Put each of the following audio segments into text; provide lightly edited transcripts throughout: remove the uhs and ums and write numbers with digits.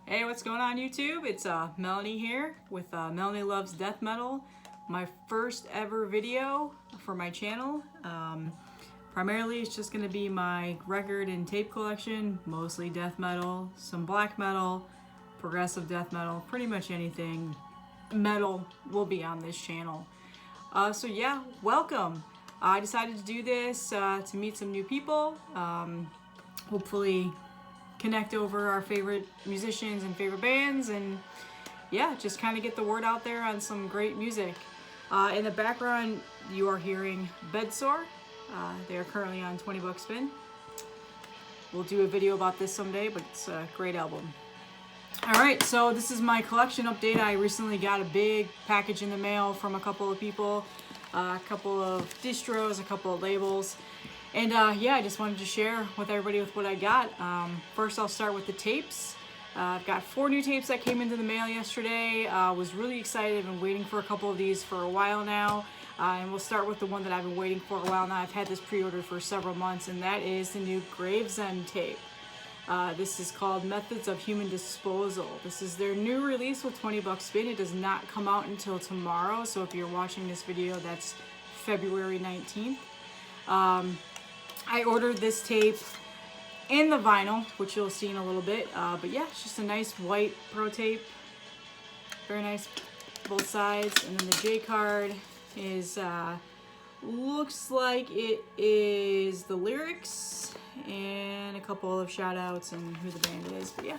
Hey, what's going on YouTube? It's Melanie here with Melanie Loves Death Metal. My first ever video for my channel. Primarily it's just going to be my record and tape collection, mostly death metal, some black metal, progressive death metal, pretty much anything metal will be on this channel. So yeah, welcome. I decided to do this to meet some new people, hopefully connect over our favorite musicians and favorite bands, and yeah, just kind of get the word out there on some great music. In the background you are hearing Bedsore. They are currently on 20 buck spin. We'll do a video about this someday, but it's a great album. Alright, so this is my collection update. I recently got a big package in the mail from a couple of people, a couple of distros, a couple of labels. And yeah, I just wanted to share with everybody with what I got. First, I'll start with the tapes. I've got 4 new tapes that came into the mail yesterday. Was really excited. I've been waiting for a couple of these for a while now. And we'll start with the one that I've been waiting for a while now. I've had this pre-ordered for several months, and that is the new Gravesend tape. This is called Methods of Human Disposal. This is their new release with 20 buck spin. It does not come out until tomorrow, so if you're watching this video, that's February 19th. I ordered this tape and the vinyl, which you'll see in a little bit. But yeah, it's just a nice white pro tape. Very nice, both sides. And then the J card is, looks like it is the lyrics and a couple of shout outs and who the band is. But yeah,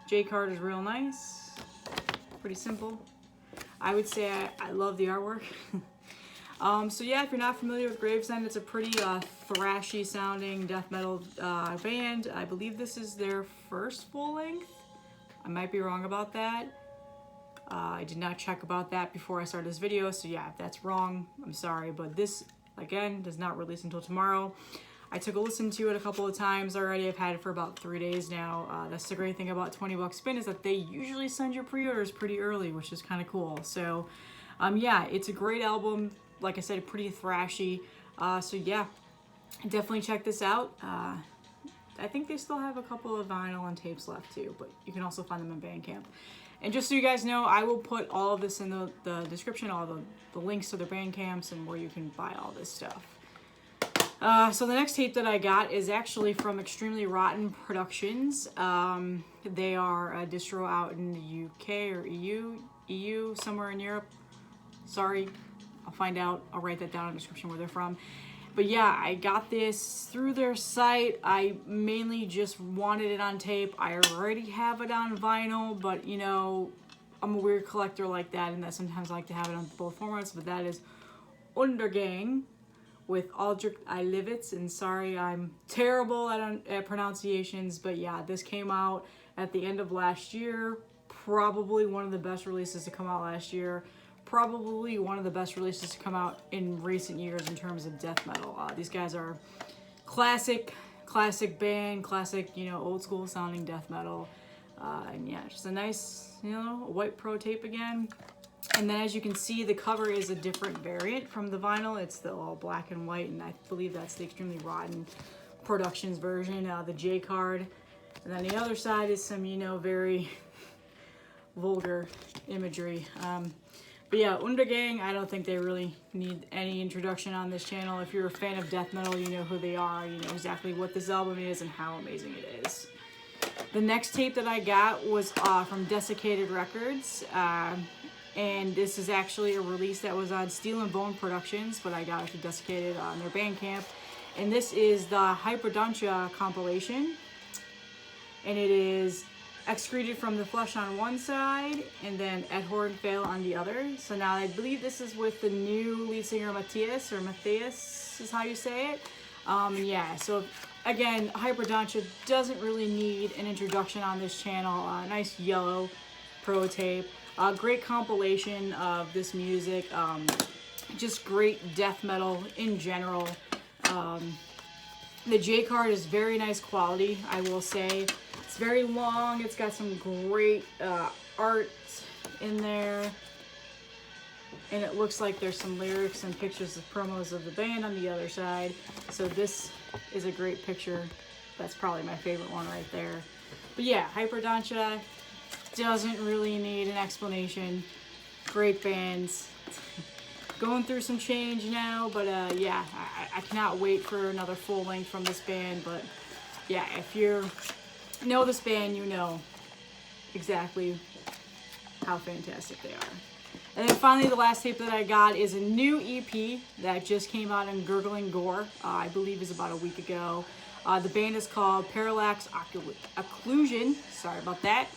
J card is real nice. Pretty simple. I would say I love the artwork. So yeah, if you're not familiar with Gravesend, it's a pretty thrashy sounding death metal band. I believe this is their first full length. I might be wrong about that. I did not check about that before I started this video, so yeah, if that's wrong, I'm sorry. But this, again, does not release until tomorrow. I took a listen to it a couple of times already. I've had it for about 3 days now. That's the great thing about 20 buck spin, is that they usually send your pre-orders pretty early, which is kind of cool. So yeah, it's a great album. Like I said, pretty thrashy. So yeah, definitely check this out. I think they still have a couple of vinyl and tapes left too, but you can also find them in Bandcamp. And just so you guys know, I will put all of this in the description, all the links to their Bandcamps and where you can buy all this stuff. So the next tape that I got is actually from Extremely Rotten Productions. They are a distro out in the UK or EU, somewhere in Europe. Sorry. I'll find out. I'll write that down in the description where they're from. But yeah, I got this through their site. I mainly just wanted it on tape. I already have it on vinyl, but you know, I'm a weird collector like that, and that sometimes I like to have it on both formats. But that is Undergang with Aldrig, Livet, and sorry, I'm terrible at pronunciations, but yeah, this came out at the end of last year. Probably one of the best releases to come out last year. Probably one of the best releases to come out in recent years in terms of death metal. These guys are classic band, classic, you know, old school sounding death metal. And yeah, just a nice, you know, white pro tape again. And then as you can see, the cover is a different variant from the vinyl. It's the all black and white, and I believe that's the Extremely Rotten Productions version, the J card. And then the other side is some, you know, very vulgar imagery. But yeah, Undergang, I don't think they really need any introduction on this channel. If you're a fan of death metal, you know who they are, you know exactly what this album is and how amazing it is. The next tape that I got was from Desiccated Records, and this is actually a release that was on Steel and Bone Productions, but I got it from Desiccated on their Bandcamp. And this is the Hyperdontia compilation, and it is Excreted from the Flesh on one side, and then Abhorrence on the other. So now I believe this is with the new lead singer Matthias, or Matthias is how you say it. Yeah, so again, Hyperdontia doesn't really need an introduction on this channel. Nice yellow pro tape. Great compilation of this music. Just great death metal in general. The J card is very nice quality, I will say. It's very long. It's got some great art in there. And it looks like there's some lyrics and pictures of promos of the band on the other side. So this is a great picture. That's probably my favorite one right there. But yeah, Hyperdontia, doesn't really need an explanation. Great bands. Going through some change now, but yeah, I cannot wait for another full length from this band. But yeah, if you know this band, you know exactly how fantastic they are. And then finally, the last tape that I got is a new EP that just came out in Gurgling Gore. I believe is about a week ago. The band is called Parallax Occlusion. Sorry about that.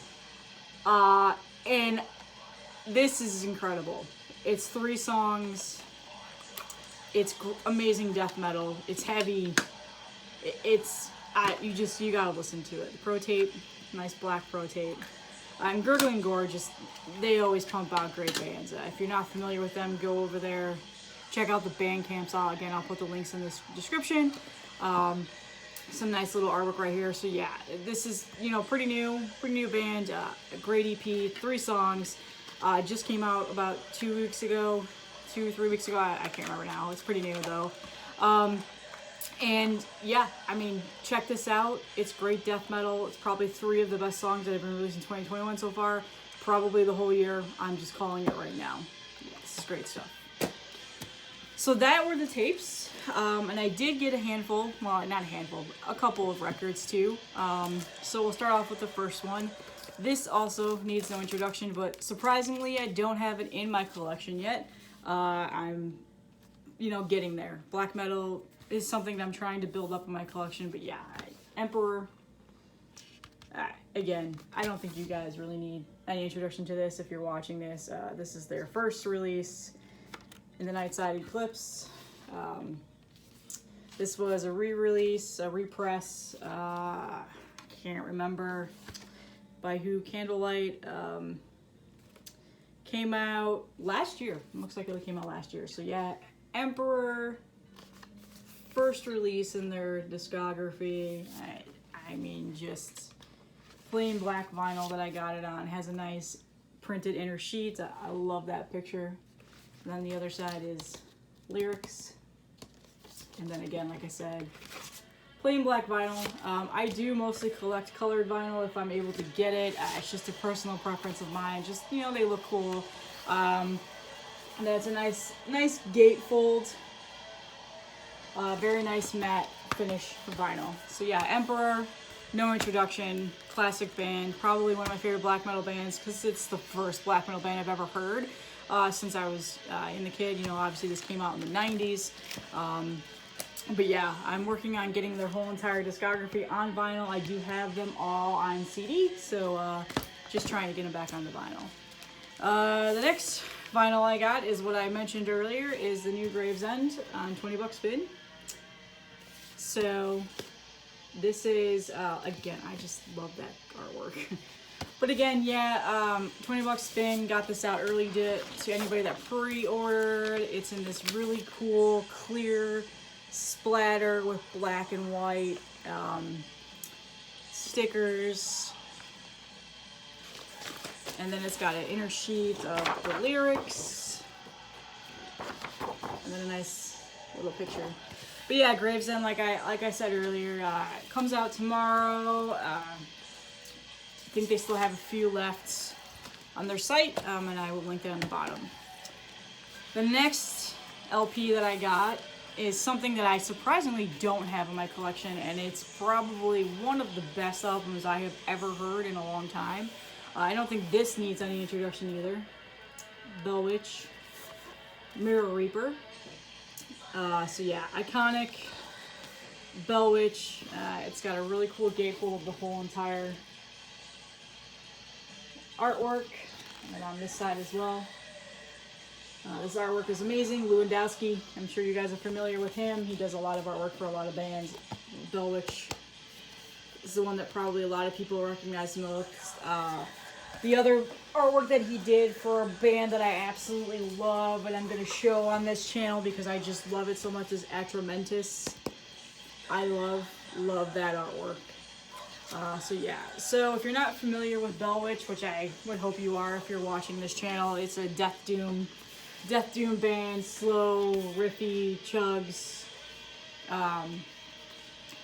And this is incredible. It's 3 songs. It's amazing death metal. It's heavy. You gotta listen to it. The Pro Tape, nice black Pro Tape. And Gurgling Gore, they always pump out great bands. If you're not familiar with them, go over there, check out the band camps. Again, I'll put the links in this description. Some nice little artwork right here. So yeah, this is, pretty new band, a great EP, 3 songs. Just came out about 2 weeks ago, 2-3 weeks ago. I can't remember now. It's pretty new though. And yeah, I mean, check this out. It's great death metal. It's probably 3 of the best songs that have been released in 2021 so far. Probably the whole year. I'm just calling it right now. Yeah, this is great stuff. So that were the tapes. And I did get a handful, well, not a handful, a couple of records too. So we'll start off with the first one. This also needs no introduction, but surprisingly, I don't have it in my collection yet. I'm, getting there. Black metal is something that I'm trying to build up in my collection, but yeah, Emperor, again, I don't think you guys really need any introduction to this if you're watching this. This is their first release in the Nightside Eclipse. This was a re-release, a repress, can't remember by who, Candlelight, came out last year. It looks like it came out last year. So yeah, Emperor, first release in their discography. I mean, just plain black vinyl that I got it on. It has a nice printed inner sheet. I love that picture. And then the other side is lyrics. And then again, like I said, plain black vinyl. I do mostly collect colored vinyl if I'm able to get it. It's just a personal preference of mine. Just, they look cool. And that's a nice gatefold. Very nice matte finish for vinyl. So yeah, Emperor, no introduction, classic band, probably one of my favorite black metal bands because it's the first black metal band I've ever heard since I was in the kid. Obviously this came out in the 90s. But yeah, I'm working on getting their whole entire discography on vinyl. I do have them all on CD, so just trying to get them back on the vinyl. The next vinyl I got is what I mentioned earlier, is the new Gravesend on 20 bucks spin. So this is, again, I just love that artwork. But again, yeah, 20 bucks spin, got this out early to anybody that pre-ordered. It's in this really cool, clear splatter with black and white stickers. And then it's got an inner sheet of the lyrics. And then a nice little picture. But yeah, Gravesend, like I said earlier, comes out tomorrow. I think they still have a few left on their site, and I will link that on the bottom. The next LP that I got is something that I surprisingly don't have in my collection, and it's probably one of the best albums I have ever heard in a long time. I don't think this needs any introduction either. Bellwitch, Mirror Reaper. So yeah, iconic Bellwitch. It's got a really cool gatefold of the whole entire artwork, and on this side as well. This artwork is amazing. Lewandowski, I'm sure you guys are familiar with him. He does a lot of artwork for a lot of bands. Bellwitch is the one that probably a lot of people recognize the most. The other artwork that he did for a band that I absolutely love and I'm going to show on this channel because I just love it so much is Atramentus. I love that artwork. So yeah, so if you're not familiar with Bellwitch, which I would hope you are if you're watching this channel, it's a Death Doom band, slow, riffy, chugs.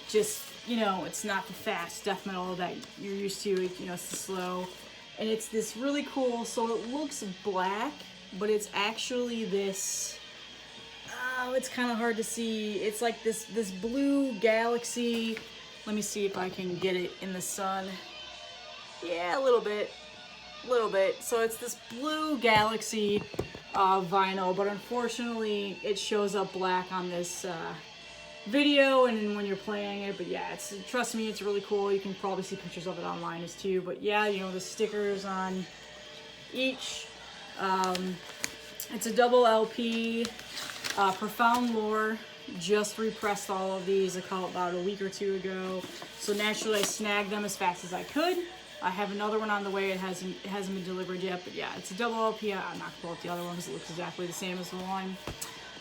Just, it's not the fast death metal that you're used to. It's the slow, And it's this really cool, so it looks black, but it's actually this, oh, it's kind of hard to see. It's like this blue galaxy. Let me see if I can get it in the sun. Yeah, a little bit. So it's this blue galaxy vinyl, but unfortunately it shows up black on this video and when you're playing it. But yeah, trust me, it's really cool. You can probably see pictures of it online as too. But yeah, you know, the stickers on each. It's a double LP. Profound Lore just repressed all of these about a week or two ago. So naturally I snagged them as fast as I could. I have another one on the way. It hasn't been delivered yet, but yeah, it's a double LP. I'm not gonna pull up the other one because it looks exactly the same as the one.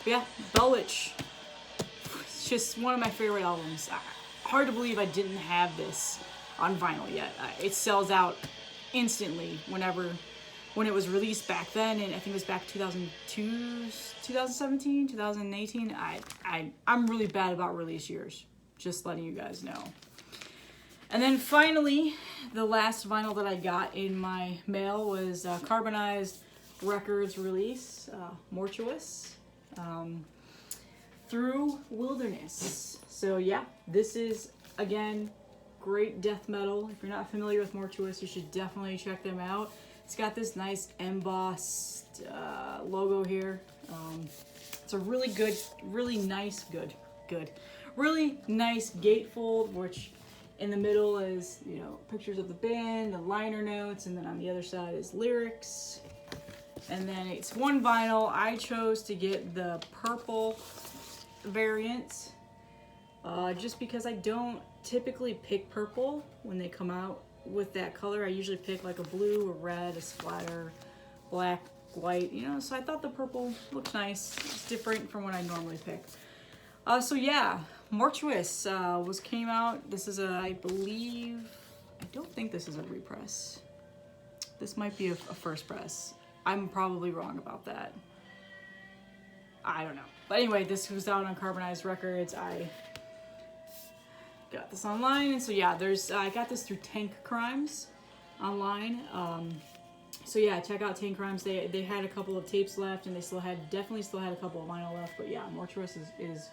But yeah, Bell Witch. It's just one of my favorite albums. Hard to believe I didn't have this on vinyl yet. It sells out instantly when it was released back then, and I think it was back 2002, 2017, 2018. I'm really bad about release years, just letting you guys know. And then finally, the last vinyl that I got in my mail was Carbonized Records release, Mortuous. Through Wilderness. So yeah, this is, again, great death metal. If you're not familiar with Mortuous, you should definitely check them out. It's got this nice embossed logo here. It's a really good, really nice gatefold, which in the middle is, you know, pictures of the band, the liner notes, and then on the other side is lyrics. And then it's one vinyl. I chose to get the purple variant just because I don't typically pick purple when they come out with that color. I usually pick like a blue, a red, a splatter, black, white, you know, so I thought the purple looked nice. It's different from what I normally pick. So yeah, Mortuous came out. This is I don't think this is a repress. This might be a first press. I'm probably wrong about that. I don't know. But anyway, this was out on Carbonized Records. I got this online, and so yeah, I got this through Tank Crimes online. So yeah, check out Tank Crimes. They had a couple of tapes left, and they definitely still had a couple of vinyl left. But yeah, Mortuous is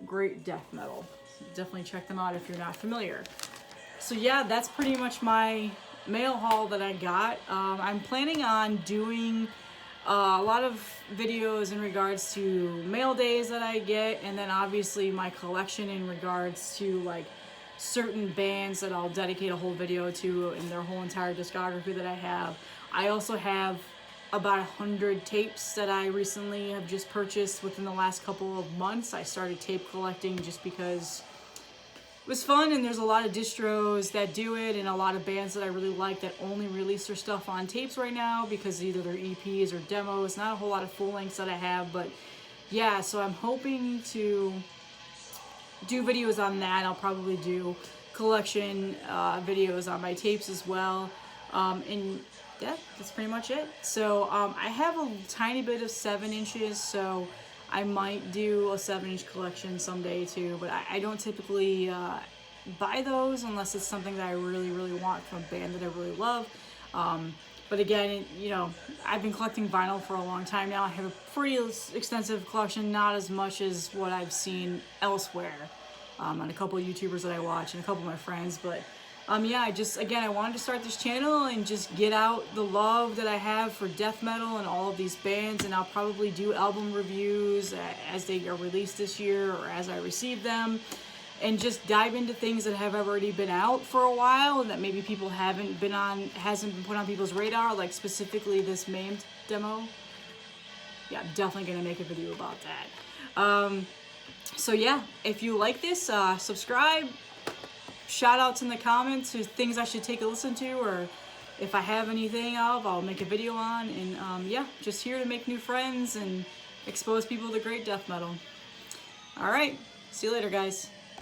great death metal. So definitely check them out if you're not familiar. So yeah, that's pretty much my mail haul that I got. I'm planning on doing a lot of videos in regards to mail days that I get, and then obviously my collection in regards to like certain bands that I'll dedicate a whole video to and their whole entire discography that I have. I also have about 100 tapes that I recently have just purchased within the last couple of months. I started tape collecting just because it was fun, and there's a lot of distros that do it, and a lot of bands that I really like that only release their stuff on tapes right now because either they're EPs or demos. Not a whole lot of full lengths that I have, but yeah, so I'm hoping to do videos on that. I'll probably do collection videos on my tapes as well, and yeah, that's pretty much it. So I have a tiny bit of 7 inches, so I might do a 7-inch collection someday too, but I don't typically buy those unless it's something that I really, really want from a band that I really love. But again, you know, I've been collecting vinyl for a long time now. I have a pretty extensive collection, not as much as what I've seen elsewhere on a couple of YouTubers that I watch and a couple of my friends. But yeah, I wanted to start this channel and just get out the love that I have for death metal and all of these bands, and I'll probably do album reviews as they are released this year or as I receive them, and just dive into things that have already been out for a while and that maybe people hasn't been put on people's radar, like specifically this Maimed demo. Yeah, I'm definitely gonna make a video about that. So yeah, if you like this, subscribe. Shout outs in the comments to things I should take a listen to, or if I have anything of, I'll make a video on. And yeah, just here to make new friends and expose people to great death metal. Alright, see you later guys.